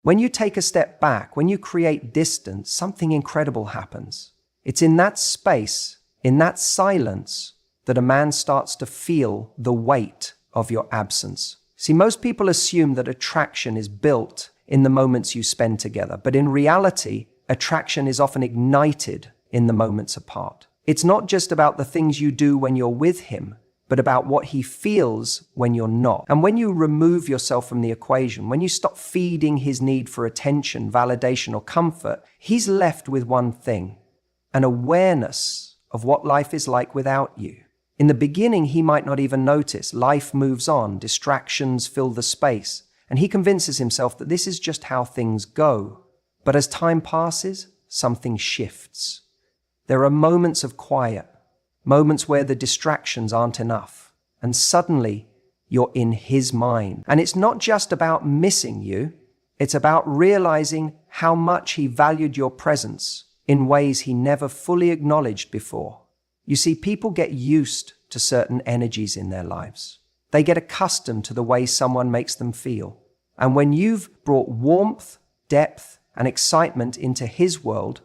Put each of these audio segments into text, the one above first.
When you take a step back, when you create distance, something incredible happens. It's in that space, in that silence, that a man starts to feel the weight of your absence. See, most people assume that attraction is built in the moments you spend together, but in reality, attraction is often ignited in the moments apart. It's not just about the things you do when you're with him, but about what he feels when you're not. And when you remove yourself from the equation, when you stop feeding his need for attention, validation, or comfort, he's left with one thing: an awareness of what life is like without you. In the beginning, he might not even notice. Life moves on, distractions fill the space, and he convinces himself that this is just how things go. But as time passes, something shifts. There are moments of quiet, moments where the distractions aren't enough, and suddenly you're in his mind. And it's not just about missing you, it's about realizing how much he valued your presence in ways he never fully acknowledged before. You see, people get used to certain energies in their lives. They get accustomed to the way someone makes them feel. And when you've brought warmth, depth, and excitement into his world,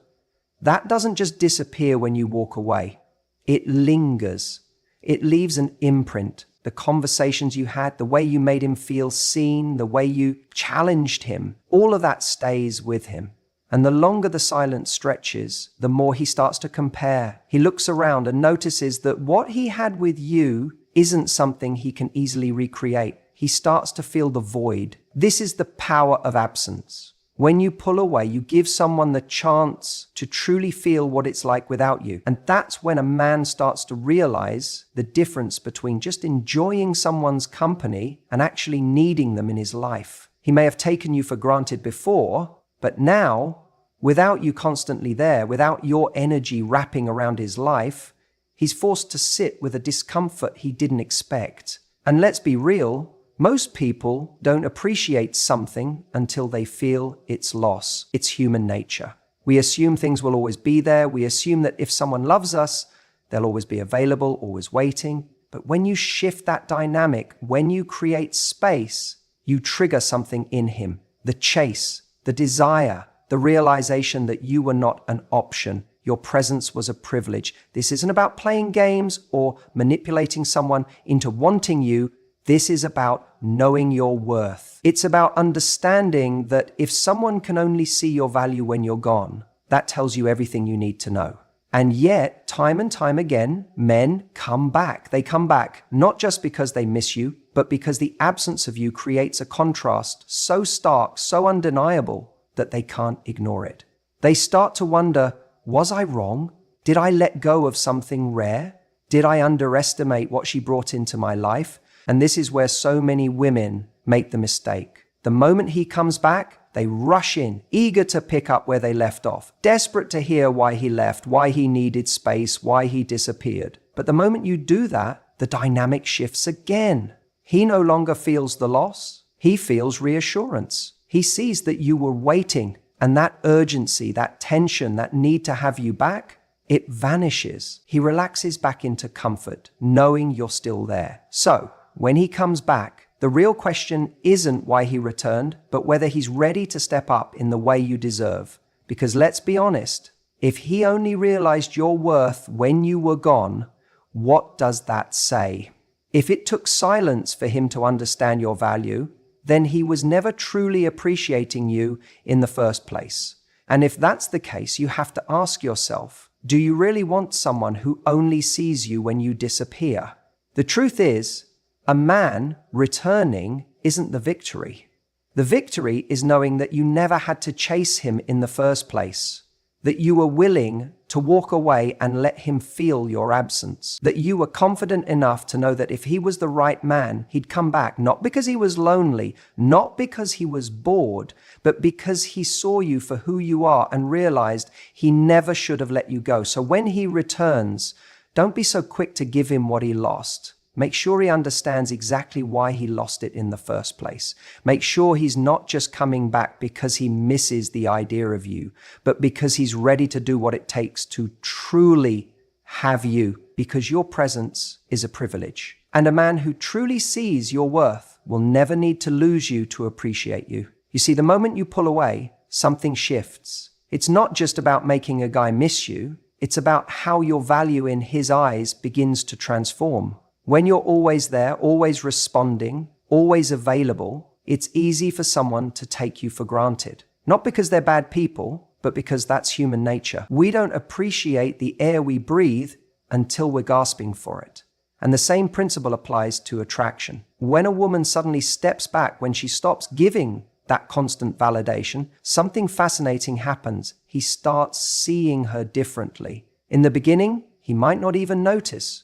that doesn't just disappear when you walk away. It lingers. It leaves an imprint. The conversations you had, the way you made him feel seen, the way you challenged him, all of that stays with him. And the longer the silence stretches, the more he starts to compare. He looks around and notices that what he had with you isn't something he can easily recreate. He starts to feel the void. This is the power of absence. When you pull away, you give someone the chance to truly feel what it's like without you. And that's when a man starts to realize the difference between just enjoying someone's company and actually needing them in his life. He may have taken you for granted before, but now, without you constantly there, without your energy wrapping around his life, he's forced to sit with a discomfort he didn't expect. And let's be real, most people don't appreciate something until they feel its loss. It's human nature. We assume things will always be there. We assume that if someone loves us, they'll always be available, always waiting. But when you shift that dynamic, when you create space, you trigger something in him. The chase, the desire, the realization that you were not an option. Your presence was a privilege. This isn't about playing games or manipulating someone into wanting you. This is about knowing your worth. It's about understanding that if someone can only see your value when you're gone, that tells you everything you need to know. And yet, time and time again, men come back. They come back not just because they miss you, but because the absence of you creates a contrast so stark, so undeniable, that they can't ignore it. They start to wonder, was I wrong? Did I let go of something rare? Did I underestimate what she brought into my life? And this is where so many women make the mistake. The moment he comes back, they rush in, eager to pick up where they left off, desperate to hear why he left, why he needed space, why he disappeared. But the moment you do that, the dynamic shifts again. He no longer feels the loss. He feels reassurance. He sees that you were waiting, and that urgency, that tension, that need to have you back, it vanishes. He relaxes back into comfort, knowing you're still there. So, when he comes back, the real question isn't why he returned, but whether he's ready to step up in the way you deserve. Because let's be honest, if he only realized your worth when you were gone, what does that say? If it took silence for him to understand your value, then he was never truly appreciating you in the first place. And if that's the case, you have to ask yourself, do you really want someone who only sees you when you disappear? The truth is, a man returning isn't the victory. The victory is knowing that you never had to chase him in the first place, that you were willing to walk away and let him feel your absence, that you were confident enough to know that if he was the right man, he'd come back, not because he was lonely, not because he was bored, but because he saw you for who you are and realized he never should have let you go. So when he returns, don't be so quick to give him what he lost. Make sure he understands exactly why he lost it in the first place. Make sure he's not just coming back because he misses the idea of you, but because he's ready to do what it takes to truly have you, because your presence is a privilege. And a man who truly sees your worth will never need to lose you to appreciate you. You see, the moment you pull away, something shifts. It's not just about making a guy miss you. It's about how your value in his eyes begins to transform. When you're always there, always responding, always available, it's easy for someone to take you for granted. Not because they're bad people, but because that's human nature. We don't appreciate the air we breathe until we're gasping for it. And the same principle applies to attraction. When a woman suddenly steps back, when she stops giving that constant validation, something fascinating happens. He starts seeing her differently. In the beginning, he might not even notice.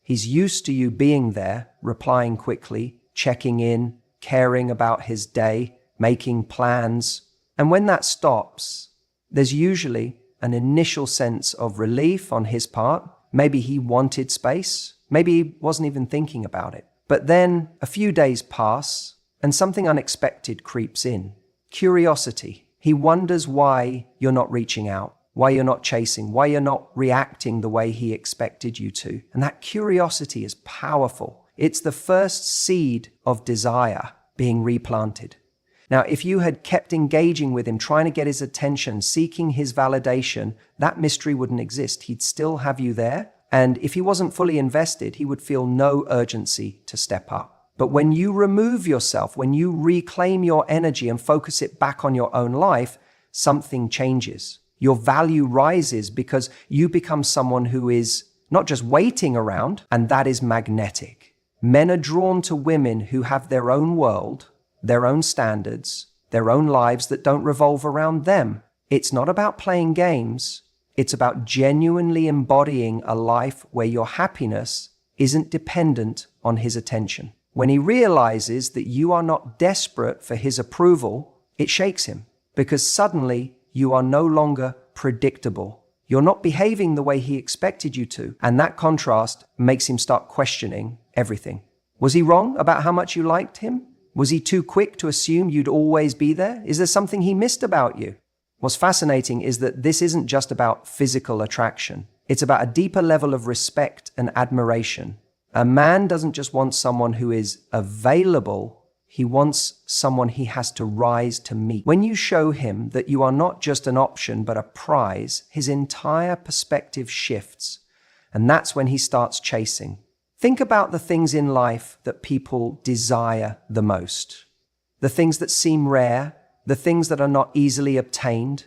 He's used to you being there, replying quickly, checking in, caring about his day, making plans. And when that stops, there's usually an initial sense of relief on his part. Maybe he wanted space. Maybe he wasn't even thinking about it. But then a few days pass and something unexpected creeps in. Curiosity. He wonders why you're not reaching out, why you're not chasing, why you're not reacting the way he expected you to. And that curiosity is powerful. It's the first seed of desire being replanted. Now, if you had kept engaging with him, trying to get his attention, seeking his validation, that mystery wouldn't exist. He'd still have you there. And if he wasn't fully invested, he would feel no urgency to step up. But when you remove yourself, when you reclaim your energy and focus it back on your own life, something changes. Your value rises because you become someone who is not just waiting around, and that is magnetic. Men are drawn to women who have their own world, their own standards, their own lives that don't revolve around them. It's not about playing games. It's about genuinely embodying a life where your happiness isn't dependent on his attention. When he realizes that you are not desperate for his approval, it shakes him because suddenly you are no longer predictable. You're not behaving the way he expected you to. And that contrast makes him start questioning everything. Was he wrong about how much you liked him? Was he too quick to assume you'd always be there? Is there something he missed about you? What's fascinating is that this isn't just about physical attraction. It's about a deeper level of respect and admiration. A man doesn't just want someone who is available, he wants someone he has to rise to meet. When you show him that you are not just an option but a prize, his entire perspective shifts. And that's when he starts chasing. Think about the things in life that people desire the most. The things that seem rare, the things that are not easily obtained.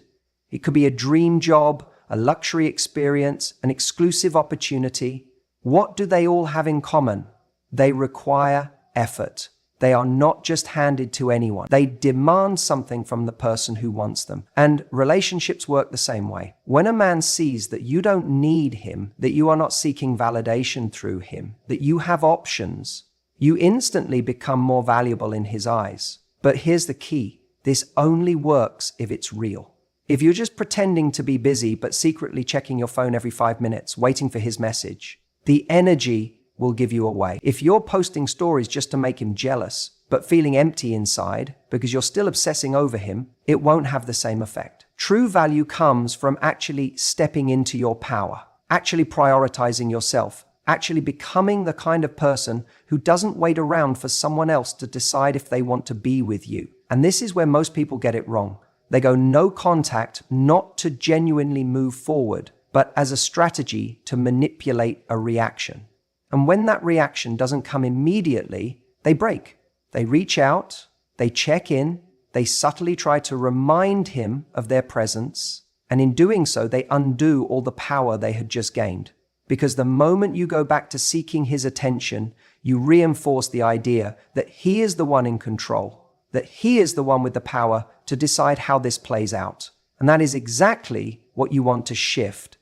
It could be a dream job, a luxury experience, an exclusive opportunity. What do they all have in common? They require effort. They are not just handed to anyone. They demand something from the person who wants them. And relationships work the same way. When a man sees that you don't need him, that you are not seeking validation through him, that you have options, you instantly become more valuable in his eyes. But here's the key. This only works if it's real. If you're just pretending to be busy but secretly checking your phone every 5 minutes, waiting for his message, the energy will give you away. If you're posting stories just to make him jealous, but feeling empty inside because you're still obsessing over him, it won't have the same effect. True value comes from actually stepping into your power, actually prioritizing yourself, actually becoming the kind of person who doesn't wait around for someone else to decide if they want to be with you. And this is where most people get it wrong. They go no contact, not to genuinely move forward, but as a strategy to manipulate a reaction. And when that reaction doesn't come immediately, they break. They reach out, they check in, they subtly try to remind him of their presence, and in doing so, they undo all the power they had just gained. Because the moment you go back to seeking his attention, you reinforce the idea that he is the one in control, that he is the one with the power to decide how this plays out. And that is exactly what you want to shift.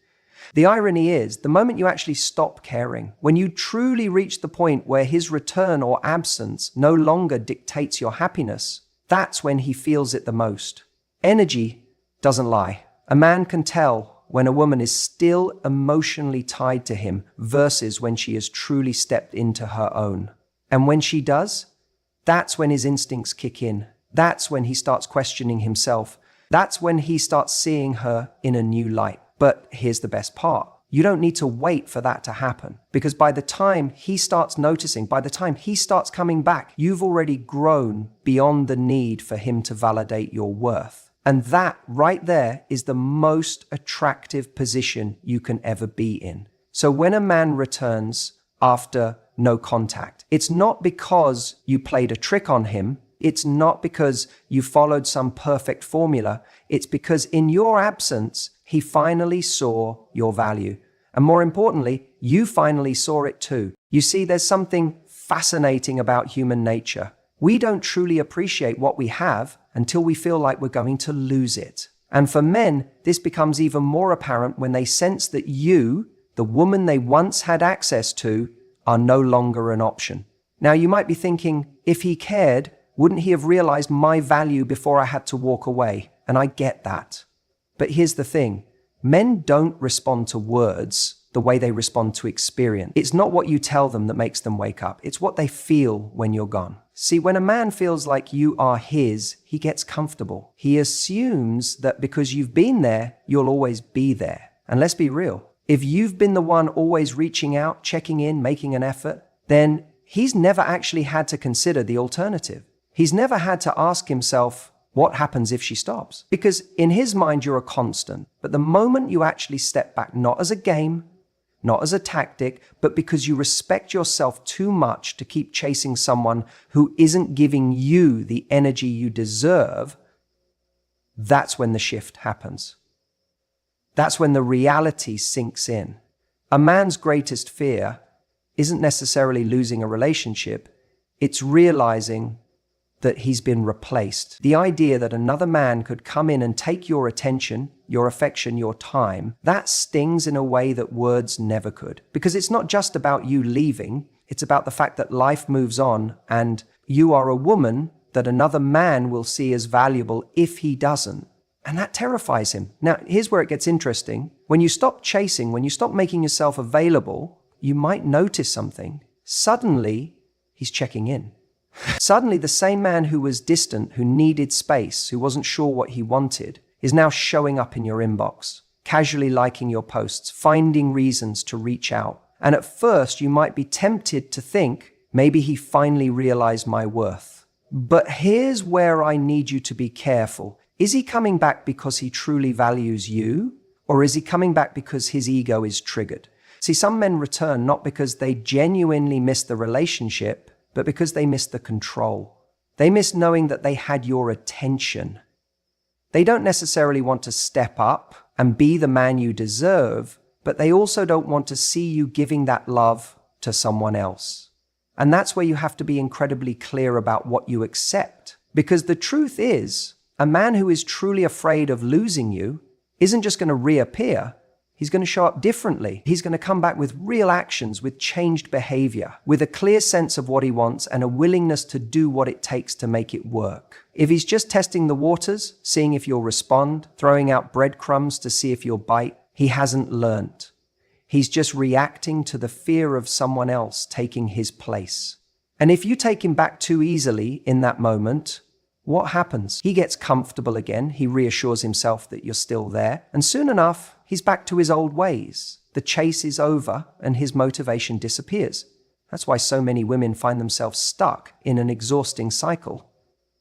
The irony is, the moment you actually stop caring, when you truly reach the point where his return or absence no longer dictates your happiness, that's when he feels it the most. Energy doesn't lie. A man can tell when a woman is still emotionally tied to him versus when she has truly stepped into her own. And when she does, that's when his instincts kick in. That's when he starts questioning himself. That's when he starts seeing her in a new light. But here's the best part. You don't need to wait for that to happen, because by the time he starts noticing, by the time he starts coming back, you've already grown beyond the need for him to validate your worth. And that right there is the most attractive position you can ever be in. So when a man returns after no contact, it's not because you played a trick on him. It's not because you followed some perfect formula. It's because in your absence, he finally saw your value. And more importantly, you finally saw it too. You see, there's something fascinating about human nature. We don't truly appreciate what we have until we feel like we're going to lose it. And for men, this becomes even more apparent when they sense that you, the woman they once had access to, are no longer an option. Now, you might be thinking, if he cared, wouldn't he have realized my value before I had to walk away? And I get that. But here's the thing. Men don't respond to words the way they respond to experience. It's not what you tell them that makes them wake up. It's what they feel when you're gone. See, when a man feels like you are his, he gets comfortable. He assumes that because you've been there, you'll always be there. And let's be real. If you've been the one always reaching out, checking in, making an effort, then he's never actually had to consider the alternative. He's never had to ask himself, what happens if she stops? Because in his mind, you're a constant. But the moment you actually step back, not as a game, not as a tactic, but because you respect yourself too much to keep chasing someone who isn't giving you the energy you deserve, that's when the shift happens. That's when the reality sinks in. A man's greatest fear isn't necessarily losing a relationship. It's realizing that he's been replaced. The idea that another man could come in and take your attention, your affection, your time, that stings in a way that words never could. Because it's not just about you leaving, it's about the fact that life moves on and you are a woman that another man will see as valuable if he doesn't. And that terrifies him. Now, here's where it gets interesting. When you stop chasing, when you stop making yourself available, you might notice something. Suddenly, he's checking in. Suddenly, the same man who was distant, who needed space, who wasn't sure what he wanted, is now showing up in your inbox, casually liking your posts, finding reasons to reach out. And at first, you might be tempted to think, maybe he finally realized my worth. But here's where I need you to be careful. Is he coming back because he truly values you? Or is he coming back because his ego is triggered? See, some men return not because they genuinely miss the relationship, but because they miss the control. They miss knowing that they had your attention. They don't necessarily want to step up and be the man you deserve, but they also don't want to see you giving that love to someone else. And that's where you have to be incredibly clear about what you accept. Because the truth is, a man who is truly afraid of losing you isn't just going to reappear. He's going to show up differently. He's going to come back with real actions, with changed behavior, with a clear sense of what he wants and a willingness to do what it takes to make it work. If he's just testing the waters, seeing if you'll respond, throwing out breadcrumbs to see if you'll bite, he hasn't learnt. He's just reacting to the fear of someone else taking his place. And if you take him back too easily in that moment, what happens? He gets comfortable again. He reassures himself that you're still there. And soon enough, he's back to his old ways. The chase is over and his motivation disappears. That's why so many women find themselves stuck in an exhausting cycle.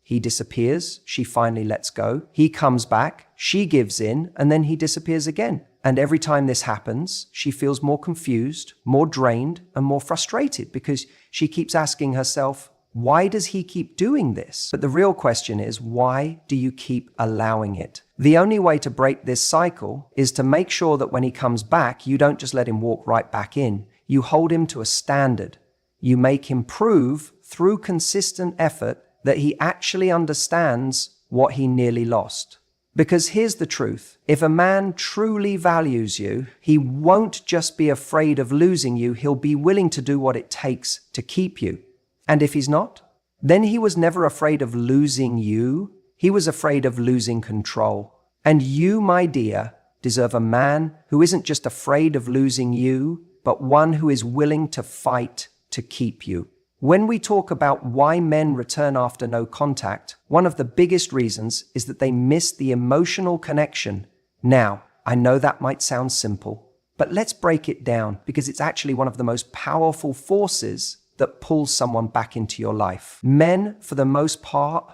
He disappears, she finally lets go. He comes back, she gives in, and then he disappears again. And every time this happens, she feels more confused, more drained, and more frustrated because she keeps asking herself, why does he keep doing this? But the real question is, why do you keep allowing it? The only way to break this cycle is to make sure that when he comes back, you don't just let him walk right back in. You hold him to a standard. You make him prove through consistent effort that he actually understands what he nearly lost. Because here's the truth. If a man truly values you, he won't just be afraid of losing you. He'll be willing to do what it takes to keep you. And if he's not, then he was never afraid of losing you. He was afraid of losing control. And you, my dear, deserve a man who isn't just afraid of losing you, but one who is willing to fight to keep you. When we talk about why men return after no contact, one of the biggest reasons is that they miss the emotional connection. Now, I know that might sound simple, But let's break it down because it's actually one of the most powerful forces that pulls someone back into your life. Men, for the most part,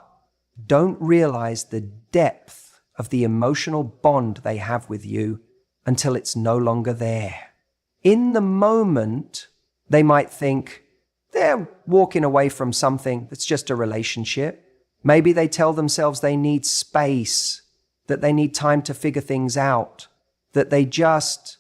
don't realize the depth of the emotional bond they have with you until it's no longer there. In the moment, they might think they're walking away from something that's just a relationship. Maybe they tell themselves they need space, that they need time to figure things out, that they just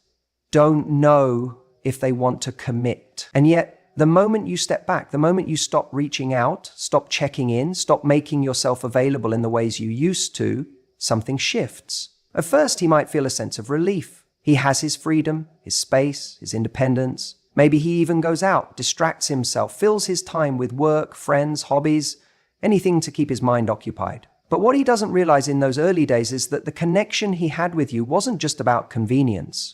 don't know if they want to commit. And yet, the moment you step back, the moment you stop reaching out, stop checking in, stop making yourself available in the ways you used to, something shifts. At first, he might feel a sense of relief. He has his freedom, his space, his independence. Maybe he even goes out, distracts himself, fills his time with work, friends, hobbies, anything to keep his mind occupied. But what he doesn't realize in those early days is that the connection he had with you wasn't just about convenience.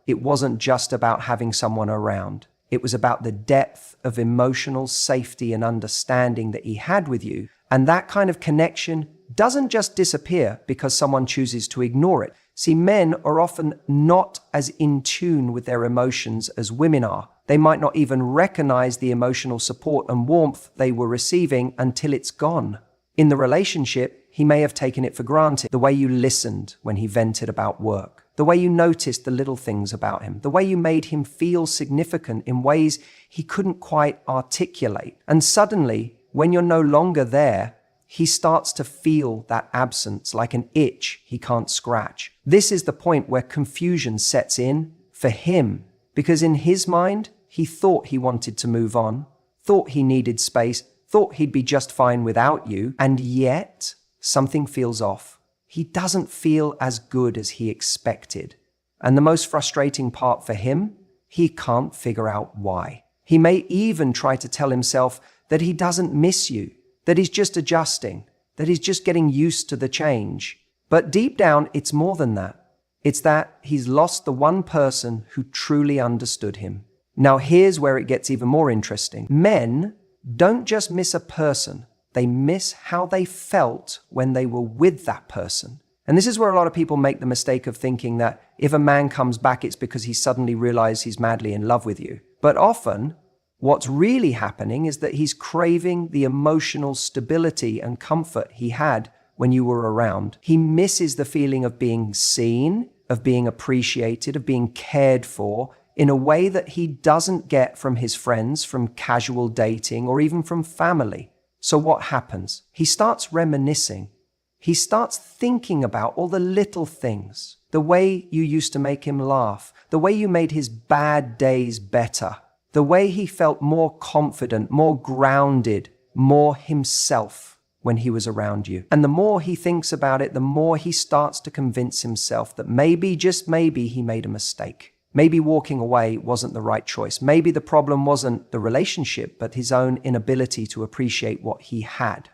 It wasn't just about having someone around. It was about the depth of emotional safety and understanding that he had with you. And that kind of connection doesn't just disappear because someone chooses to ignore it. See, men are often not as in tune with their emotions as women are. They might not even recognize the emotional support and warmth they were receiving until it's gone. In the relationship, he may have taken it for granted. The way you listened when he vented about work, the way you noticed the little things about him, the way you made him feel significant in ways he couldn't quite articulate. And suddenly, when you're no longer there, he starts to feel that absence like an itch he can't scratch. This is the point where confusion sets in for him, because in his mind, he thought he wanted to move on, thought he needed space, thought he'd be just fine without you, and yet something feels off. He doesn't feel as good as he expected. And the most frustrating part for him, he can't figure out why. He may even try to tell himself that he doesn't miss you, that he's just adjusting, that he's just getting used to the change. But deep down, it's more than that. It's that he's lost the one person who truly understood him. Now here's where it gets even more interesting. Men don't just miss a person, they miss how they felt when they were with that person. And this is where a lot of people make the mistake of thinking that if a man comes back, it's because he suddenly realized he's madly in love with you. But often, what's really happening is that he's craving the emotional stability and comfort he had when you were around. He misses the feeling of being seen, of being appreciated, of being cared for in a way that he doesn't get from his friends, from casual dating, or even from family. So what happens? He starts reminiscing. He starts thinking about all the little things, the way you used to make him laugh, the way you made his bad days better, the way he felt more confident, more grounded, more himself when he was around you. And the more he thinks about it, the more he starts to convince himself that maybe, just maybe, he made a mistake. Maybe walking away wasn't the right choice. Maybe the problem wasn't the relationship, but his own inability to appreciate what he had.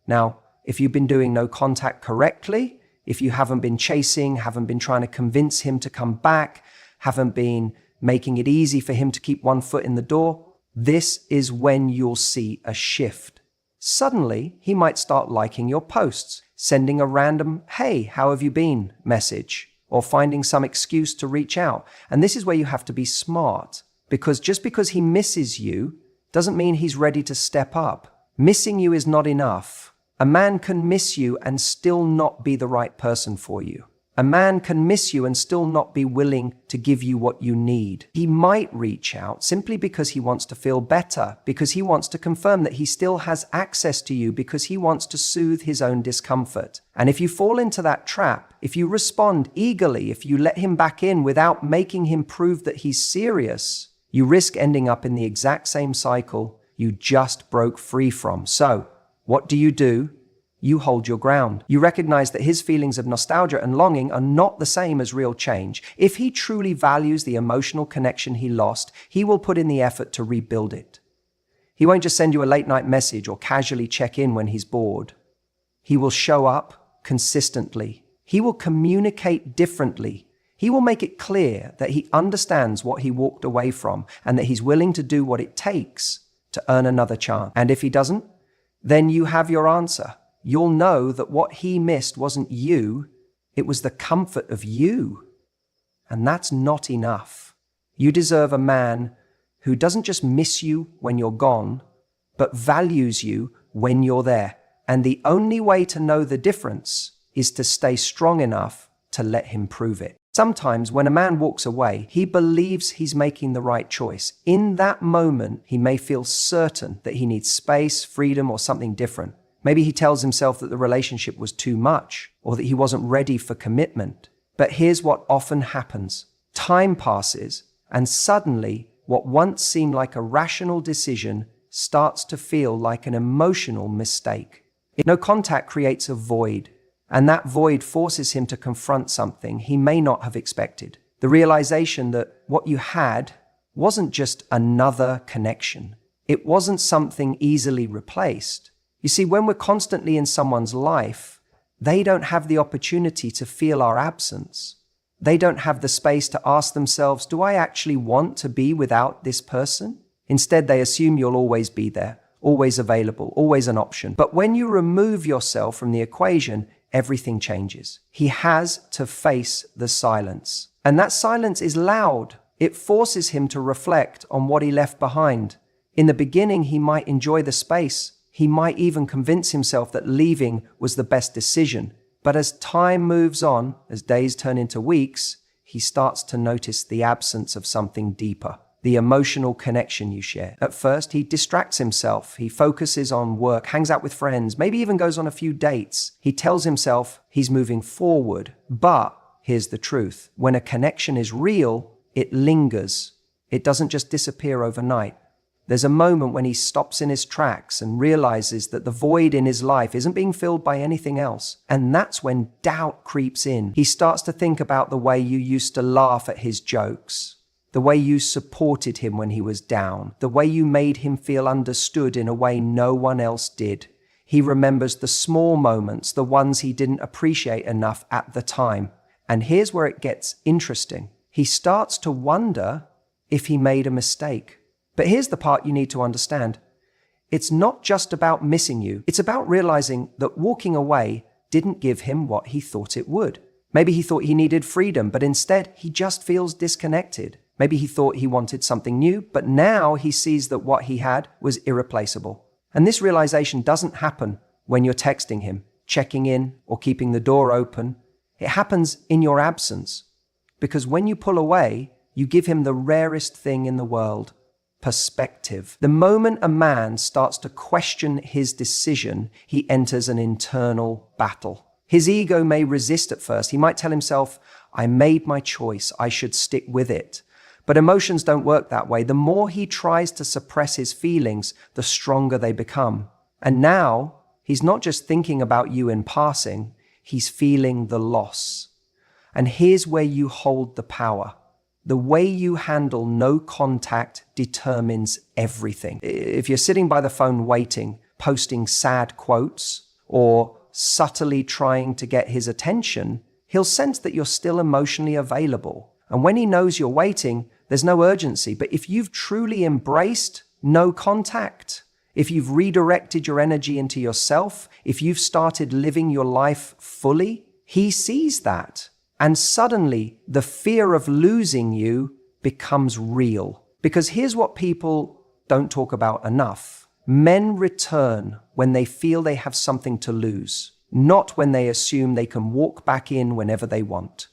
Now, if you've been doing no contact correctly, if you haven't been chasing, haven't been trying to convince him to come back, haven't been making it easy for him to keep one foot in the door, this is when you'll see a shift. Suddenly, he might start liking your posts, sending a random, "Hey, how have you been?" message, or finding some excuse to reach out. And this is where you have to be smart, because just because he misses you doesn't mean he's ready to step up. Missing you is not enough. A man can miss you and still not be the right person for you. A man can miss you and still not be willing to give you what you need. He might reach out simply because he wants to feel better, because he wants to confirm that he still has access to you, because he wants to soothe his own discomfort. And if you fall into that trap, if you respond eagerly, if you let him back in without making him prove that he's serious, you risk ending up in the exact same cycle you just broke free from. So, what do? You hold your ground. You recognize that his feelings of nostalgia and longing are not the same as real change. If he truly values the emotional connection he lost, he will put in the effort to rebuild it. He won't just send you a late night message or casually check in when he's bored. He will show up consistently. He will communicate differently. He will make it clear that he understands what he walked away from and that he's willing to do what it takes to earn another chance. And if he doesn't, then you have your answer. You'll know that what he missed wasn't you, it was the comfort of you. And that's not enough. You deserve a man who doesn't just miss you when you're gone, but values you when you're there. And the only way to know the difference is to stay strong enough to let him prove it. Sometimes when a man walks away, he believes he's making the right choice. In that moment, he may feel certain that he needs space, freedom, or something different. Maybe he tells himself that the relationship was too much or that he wasn't ready for commitment. But here's what often happens. Time passes, and suddenly what once seemed like a rational decision starts to feel like an emotional mistake. No contact creates a void, and that void forces him to confront something he may not have expected. The realization that what you had wasn't just another connection. It wasn't something easily replaced. You see, when we're constantly in someone's life, they don't have the opportunity to feel our absence. They don't have the space to ask themselves, do I actually want to be without this person? Instead, they assume you'll always be there, always available, always an option. But when you remove yourself from the equation, everything changes. He has to face the silence. And that silence is loud. It forces him to reflect on what he left behind. In the beginning, he might enjoy the space. He might even convince himself that leaving was the best decision. But as time moves on, as days turn into weeks, he starts to notice the absence of something deeper, the emotional connection you share. At first, he distracts himself. He focuses on work, hangs out with friends, maybe even goes on a few dates. He tells himself he's moving forward. But here's the truth. When a connection is real, it lingers. It doesn't just disappear overnight. There's a moment when he stops in his tracks and realizes that the void in his life isn't being filled by anything else. And that's when doubt creeps in. He starts to think about the way you used to laugh at his jokes, the way you supported him when he was down, the way you made him feel understood in a way no one else did. He remembers the small moments, the ones he didn't appreciate enough at the time. And here's where it gets interesting. He starts to wonder if he made a mistake. But here's the part you need to understand. It's not just about missing you. It's about realizing that walking away didn't give him what he thought it would. Maybe he thought he needed freedom, but instead he just feels disconnected. Maybe he thought he wanted something new, but now he sees that what he had was irreplaceable. And this realization doesn't happen when you're texting him, checking in, or keeping the door open. It happens in your absence. Because when you pull away, you give him the rarest thing in the world: perspective. The moment a man starts to question his decision, he enters an internal battle. His ego may resist at first. He might tell himself, I made my choice, I should stick with it. But emotions don't work that way. The more he tries to suppress his feelings, the stronger they become. And now, he's not just thinking about you in passing, he's feeling the loss. And here's where you hold the power. The way you handle no contact determines everything. If you're sitting by the phone waiting, posting sad quotes, or subtly trying to get his attention, he'll sense that you're still emotionally available. And when he knows you're waiting, there's no urgency. But if you've truly embraced no contact, if you've redirected your energy into yourself, if you've started living your life fully, he sees that. And suddenly, the fear of losing you becomes real. Because here's what people don't talk about enough. Men return when they feel they have something to lose, not when they assume they can walk back in whenever they want.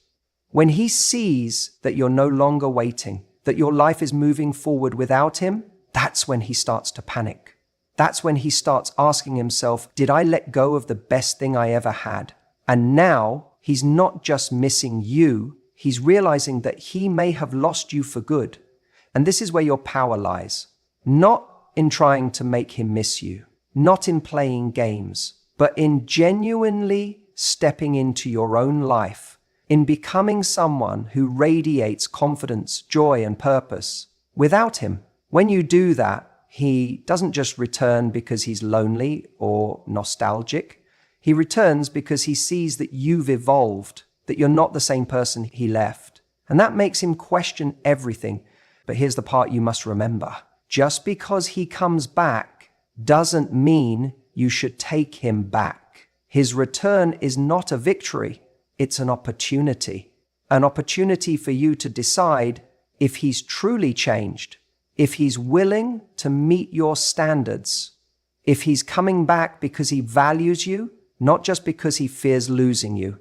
When he sees that you're no longer waiting, that your life is moving forward without him, that's when he starts to panic. That's when he starts asking himself, did I let go of the best thing I ever had? And now, he's not just missing you, he's realizing that he may have lost you for good. And this is where your power lies. Not in trying to make him miss you, not in playing games, but in genuinely stepping into your own life, in becoming someone who radiates confidence, joy, and purpose. Without him, when you do that, he doesn't just return because he's lonely or nostalgic. He returns because he sees that you've evolved, that you're not the same person he left. And that makes him question everything. But here's the part you must remember. Just because he comes back doesn't mean you should take him back. His return is not a victory. It's an opportunity. An opportunity for you to decide if he's truly changed, if he's willing to meet your standards, if he's coming back because he values you, not just because he fears losing you.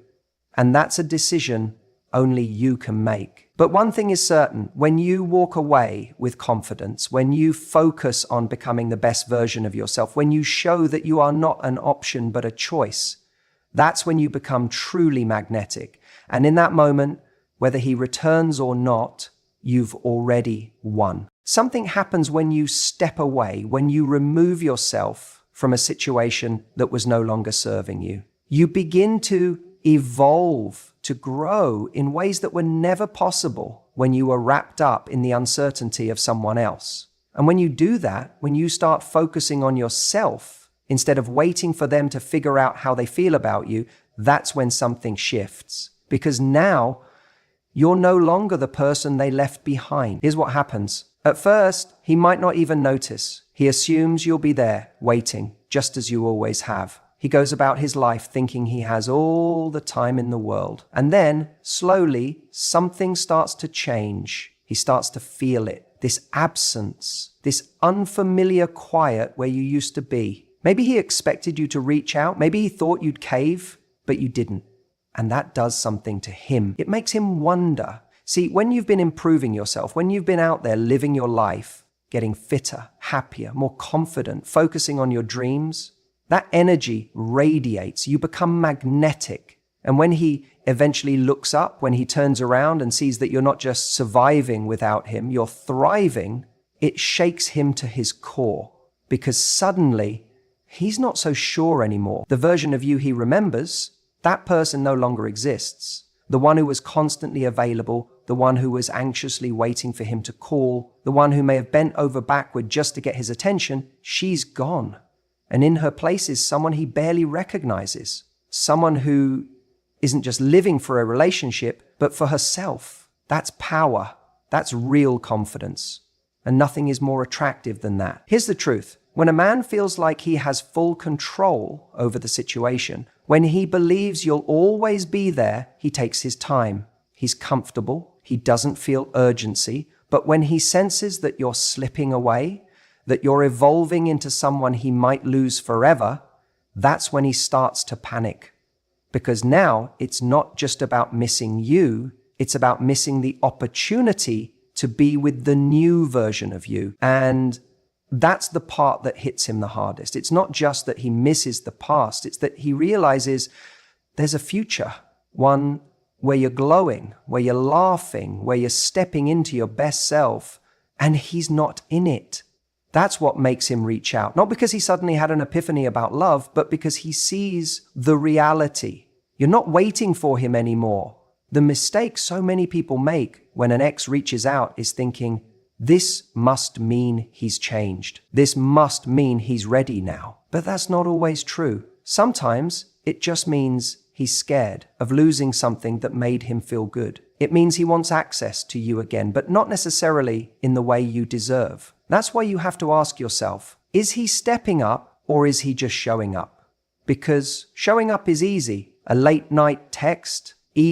And that's a decision only you can make. But one thing is certain, when you walk away with confidence, when you focus on becoming the best version of yourself, when you show that you are not an option but a choice, that's when you become truly magnetic. And in that moment, whether he returns or not, you've already won. Something happens when you step away, when you remove yourself from a situation that was no longer serving you. You begin to evolve, to grow in ways that were never possible when you were wrapped up in the uncertainty of someone else. And when you do that, when you start focusing on yourself, instead of waiting for them to figure out how they feel about you, that's when something shifts. Because now, you're no longer the person they left behind. Here's what happens. At first, he might not even notice. He assumes you'll be there, waiting, just as you always have. He goes about his life thinking he has all the time in the world. And then, slowly, something starts to change. He starts to feel it. This absence, this unfamiliar quiet where you used to be. Maybe he expected you to reach out. Maybe he thought you'd cave, but you didn't. And that does something to him. It makes him wonder. See, when you've been improving yourself, when you've been out there living your life, getting fitter, happier, more confident, focusing on your dreams, that energy radiates. You become magnetic. And when he eventually looks up, when he turns around and sees that you're not just surviving without him, you're thriving, it shakes him to his core. Because suddenly, he's not so sure anymore. The version of you he remembers, that person no longer exists. The one who was constantly available, the one who was anxiously waiting for him to call, the one who may have bent over backward just to get his attention, she's gone. And in her place is someone he barely recognizes. Someone who isn't just living for a relationship, but for herself. That's power. That's real confidence. And nothing is more attractive than that. Here's the truth. When a man feels like he has full control over the situation, when he believes you'll always be there, he takes his time. He's comfortable. He doesn't feel urgency. But when he senses that you're slipping away, that you're evolving into someone he might lose forever, that's when he starts to panic. Because now it's not just about missing you, it's about missing the opportunity to be with the new version of you. And that's the part that hits him the hardest. It's not just that he misses the past, it's that he realizes there's a future, one where you're glowing, where you're laughing, where you're stepping into your best self, and he's not in it. That's what makes him reach out. Not because he suddenly had an epiphany about love, but because he sees the reality. You're not waiting for him anymore. The mistake so many people make when an ex reaches out is thinking, this must mean he's changed. This must mean he's ready now. But that's not always true. Sometimes it just means he's scared of losing something that made him feel good. It means he wants access to you again, but not necessarily in the way you deserve. That's why you have to ask yourself, is he stepping up or is he just showing up? Because showing up is easy. A late night text,